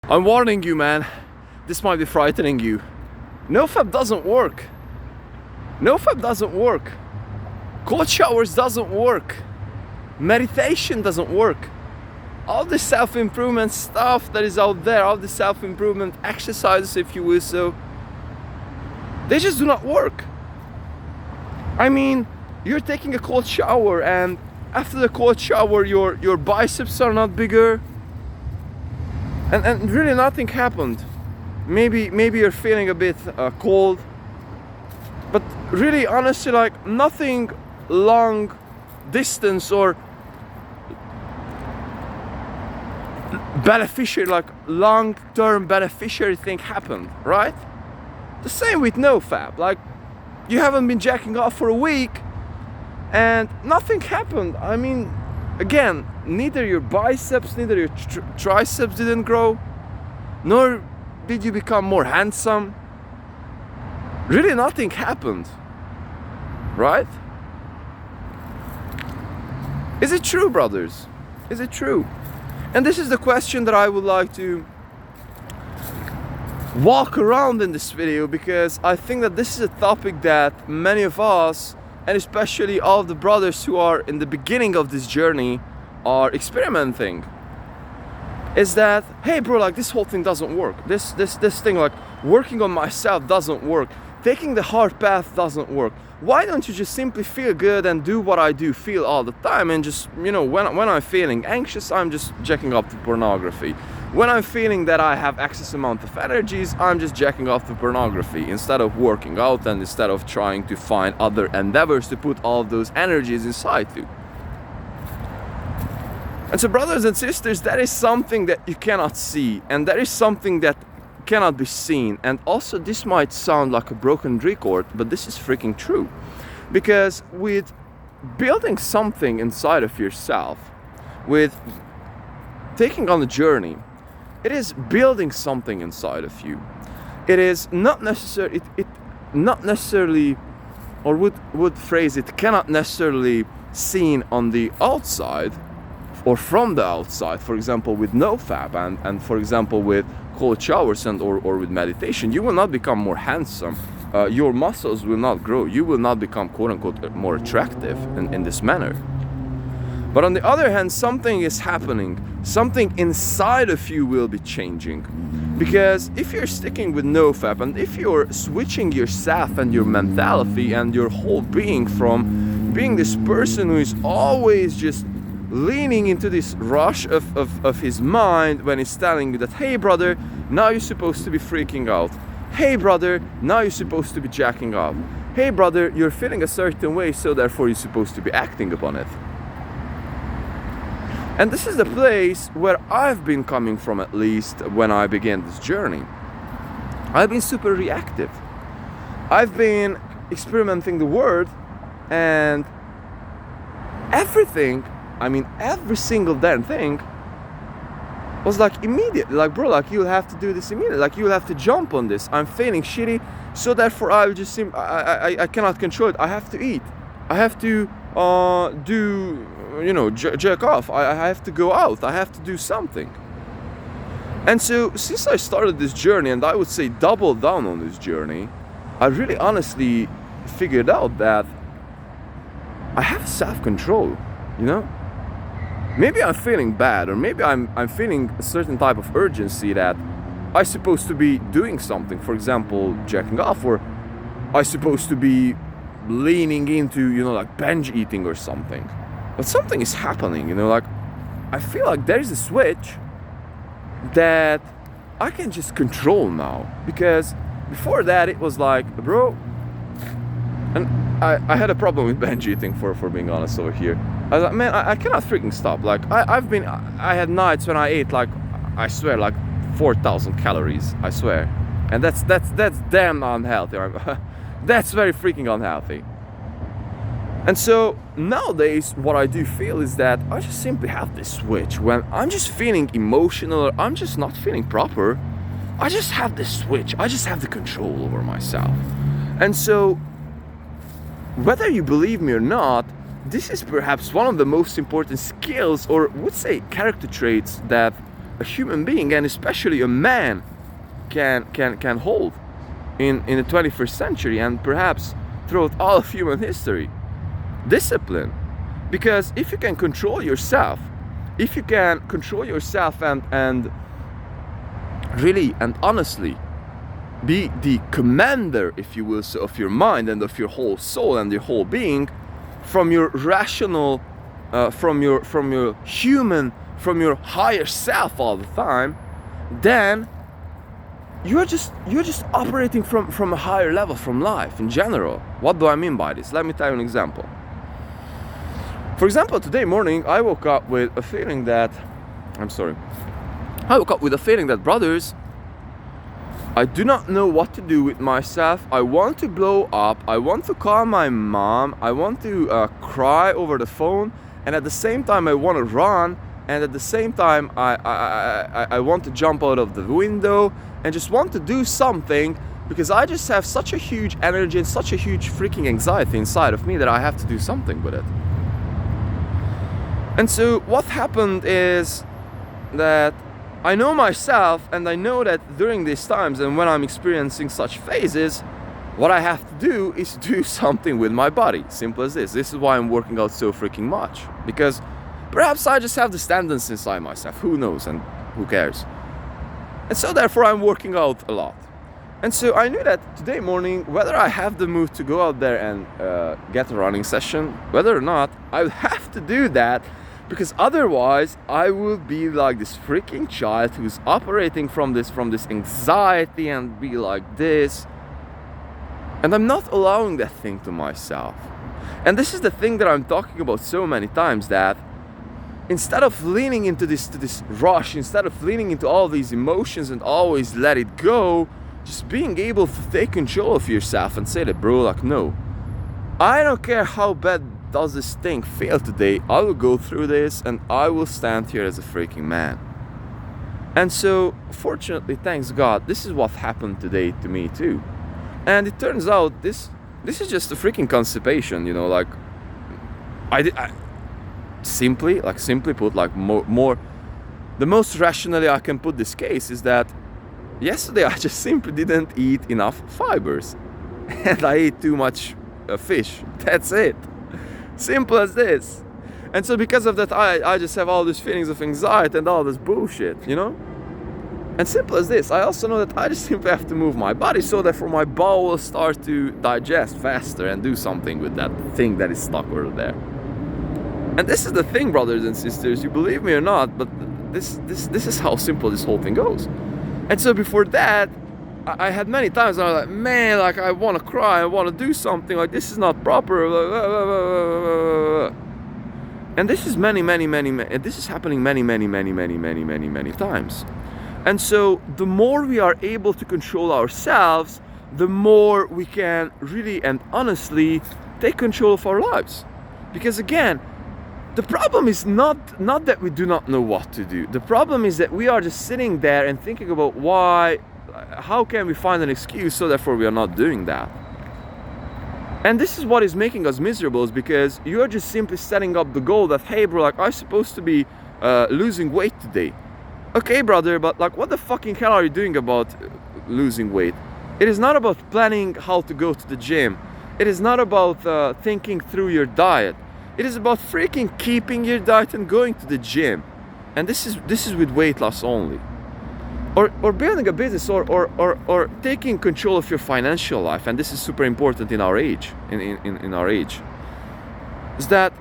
I'm warning you, man. This might be frightening you. Nofap doesn't work. Nofap doesn't work. Cold showers doesn't work. Meditation doesn't work. All the self-improvement stuff that is out there, all the self-improvement exercises, if you will, so they just do not work. I mean, you're taking a cold shower, and after the cold shower your biceps are not bigger, and really nothing happened. Maybe you're feeling a bit cold, but really honestly, like, nothing long distance or beneficiary, like long-term beneficiary thing happened, right? The same with Nofap. Like, you haven't been jacking off for a week and nothing happened. I mean, again, neither your biceps, neither your triceps didn't grow, nor did you become more handsome. Really nothing happened, right? Is it true, brothers? Is it true? And this is the question that I would like to walk around in this video, because I think that this is a topic that many of us, and especially all of the brothers who are in the beginning of this journey, are experimenting. Is that, hey bro, like, this whole thing doesn't work. This thing, like, working on myself doesn't work. Taking the hard path doesn't work. Why don't you just simply feel good and do what I do feel all the time, and just, you know, when I'm feeling anxious, I'm just jacking off to pornography. When I'm feeling that I have excess amount of energies, I'm just jacking off to pornography instead of working out, and instead of trying to find other endeavors to put all of those energies inside to. And so, brothers and sisters, that is something that you cannot see, and that is something that cannot be seen. And also, this might sound like a broken record, but this is freaking true. Because with building something inside of yourself, with taking on a journey, it is building something inside of you. It is not necessarily, it not necessarily, or would phrase it, cannot necessarily seen on the outside or from the outside. For example, with Nofap and for example with cold showers and or with meditation, you will not become more handsome. Your muscles will not grow. You will not become, quote unquote, more attractive in this manner. But on the other hand, something is happening. Something inside of you will be changing. Because if you're sticking with Nofap, and if you're switching yourself and your mentality and your whole being from being this person who is always just leaning into this rush of his mind when he's telling you that, hey brother, now you're supposed to be freaking out. Hey brother, now you're supposed to be jacking off. Hey brother, you're feeling a certain way, so therefore you're supposed to be acting upon it. And this is the place where I've been coming from, at least when I began this journey. I've been super reactive. I've been experimenting the world, and everything, I mean every single damn thing, was like immediate. Like, bro, like, you'll have to do this immediately. Like, you'll have to jump on this. I'm feeling shitty, so therefore I will just I cannot control it. I have to eat. I have to do, you know, jerk off. I have to go out. I have to do something. And so since I started this journey, and I would say double down on this journey, I really honestly figured out that I have self-control, you know? Maybe I'm feeling bad, or maybe I'm feeling a certain type of urgency that I'm supposed to be doing something, for example, jacking off, or I'm supposed to be leaning into, you know, like binge eating or something. But something is happening, you know, like, I feel like there is a switch that I can just control now. Because before that it was like, bro, and I had a problem with binge eating, for being honest over here. I was like, man, I cannot freaking stop. Like, I had nights when I ate, like, I swear, like 4,000 calories, I swear. And that's damn unhealthy. That's very freaking unhealthy. And so nowadays what I do feel is that I just simply have this switch. When I'm just feeling emotional, or I'm just not feeling proper, I just have this switch. I just have the control over myself. And so, whether you believe me or not, this is perhaps one of the most important skills, or would say character traits, that a human being, and especially a man, can hold in the 21st century and perhaps throughout all of human history. Discipline. Because if you can control yourself, and really and honestly be the commander, if you will, so of your mind and of your whole soul and your whole being, from your rational, from your human, from your higher self all the time, then you're just operating from a higher level from life in general. What do I mean by this? Let me tell you an example. For example, today morning I woke up with a feeling that brothers, I do not know what to do with myself. I want to blow up. I want to call my mom. I want to cry over the phone, and at the same time I want to run, and at the same time I want to jump out of the window and just want to do something, because I just have such a huge energy and such a huge freaking anxiety inside of me that I have to do something with it. And so what happened is that I know myself, and I know that during these times and when I'm experiencing such phases, what I have to do is do something with my body. Simple as this. This is why I'm working out so freaking much. Because perhaps I just have this tendency inside myself. Who knows, and who cares? And so therefore I'm working out a lot. And so I knew that today morning, whether I have the mood to go out there and get a running session, whether or not, I would have to do that. Because otherwise, I will be like this freaking child who's operating from this anxiety and be like this. And I'm not allowing that thing to myself. And this is the thing that I'm talking about so many times, that instead of leaning into this rush, instead of leaning into all these emotions and always let it go, just being able to take control of yourself and say that, bro, like, no, I don't care how bad does this thing fail today, I will go through this and I will stand here as a freaking man. And so fortunately, thanks God, this is what happened today to me too. And it turns out this is just a freaking constipation, you know, like I simply put, like more the most rationally I can put this case is that yesterday I just simply didn't eat enough fibers and I ate too much fish. That's it. Simple as this. And so because of that, I just have all these feelings of anxiety and all this bullshit, you know? And simple as this, I also know that I just simply have to move my body so that for my bowel will start to digest faster and do something with that thing that is stuck over there. And this is the thing, brothers and sisters, you believe me or not, but this is how simple this whole thing goes. And so before that, I had many times I was like, man, like I want to cry, I want to do something, like this is not proper. And this is this is happening many times. And so the more we are able to control ourselves, the more we can really and honestly take control of our lives. Because again, the problem is not that we do not know what to do. The problem is that we are just sitting there and thinking about how can we find an excuse, so therefore we are not doing that. And this is what is making us miserable, is because you are just simply setting up the goal that, hey bro, like I'm supposed to be losing weight today. Okay brother, but like what the fucking hell are you doing about losing weight? It is not about planning how to go to the gym. It is not about thinking through your diet. It is about freaking keeping your diet and going to the gym. And this is with weight loss only. Or building a business, or taking control of your financial life, and this is super important in our age. In our age, is that,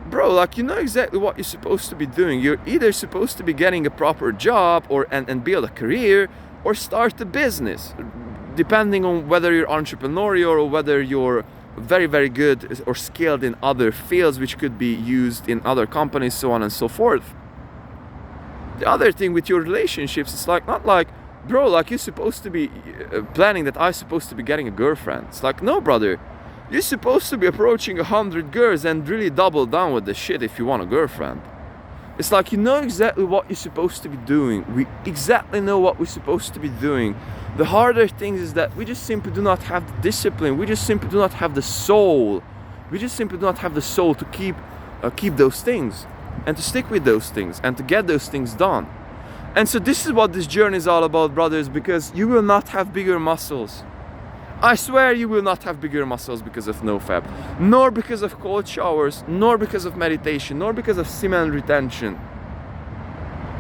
bro, like you know exactly what you're supposed to be doing. You're either supposed to be getting a proper job, and build a career, or start a business, depending on whether you're entrepreneurial or whether you're very, very good or skilled in other fields, which could be used in other companies, so on and so forth. The other thing with your relationships, it's like not like, bro, like you're supposed to be planning that I'm supposed to be getting a girlfriend. It's like, no, brother, you're supposed to be approaching 100 girls and really double down with the shit if you want a girlfriend. It's like, you know exactly what you're supposed to be doing. We exactly know what we're supposed to be doing. The harder things is that we just simply do not have the discipline. We just simply do not have the soul. We just simply do not have the soul to keep those things, and to stick with those things, and to get those things done. And so this is what this journey is all about, brothers, because you will not have bigger muscles. I swear you will not have bigger muscles because of nofap, nor because of cold showers, nor because of meditation, nor because of semen retention.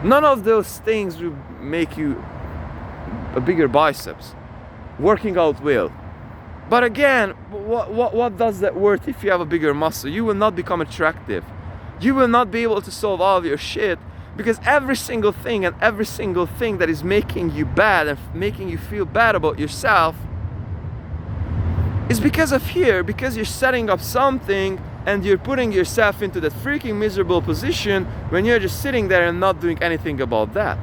None of those things will make you a bigger biceps. Working out will. But again, what does that worth if you have a bigger muscle? You will not become attractive. You will not be able to solve all of your shit, because every single thing that is making you bad and making you feel bad about yourself is because of here, because you're setting up something and you're putting yourself into that freaking miserable position when you're just sitting there and not doing anything about that.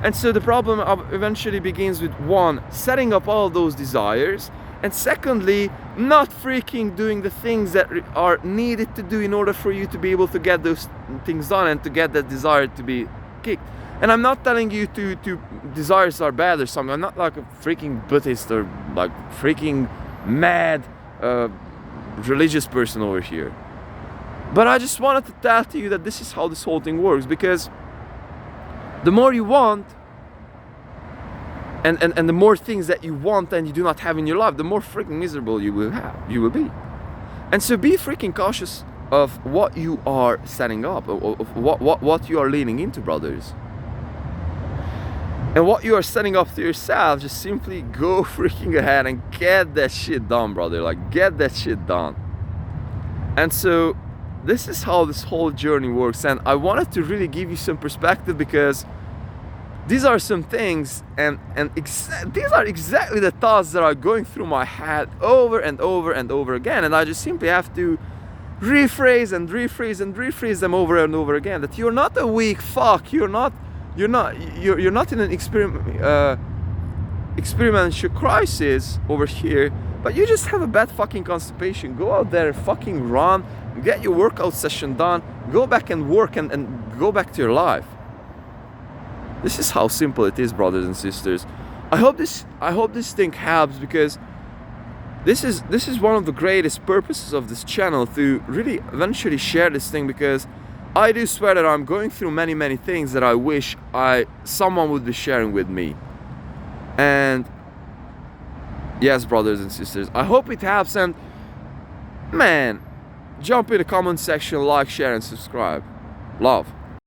And so the problem eventually begins with, one, setting up all those desires, and secondly, not freaking doing the things that are needed to do in order for you to be able to get those things done and to get that desire to be kicked. And I'm not telling you to desires are bad or something. I'm not like a freaking Buddhist or like freaking mad religious person over here. But I just wanted to tell to you that this is how this whole thing works, because the more you want, and the more things that you want and you do not have in your life, the more freaking miserable you will be. And so be freaking cautious of what you are setting up, of what you are leaning into, brothers. And what you are setting up to yourself, just simply go freaking ahead and get that shit done, brother. Like, get that shit done. And so this is how this whole journey works, and I wanted to really give you some perspective, because these are some things, and these are exactly the thoughts that are going through my head over and over and over again, and I just simply have to rephrase them over and over again. That you're not a weak fuck. You're not in an experiential crisis over here, but you just have a bad fucking constipation. Go out there and fucking run, get your workout session done, go back and work and go back to your life. This is how simple it is, brothers and sisters. I hope this thing helps, because this is one of the greatest purposes of this channel, to really eventually share this thing, because I do swear that I'm going through many things that I wish someone would be sharing with me. And yes, brothers and sisters, I hope it helps, and man, jump in the comment section, like, share and subscribe. Love.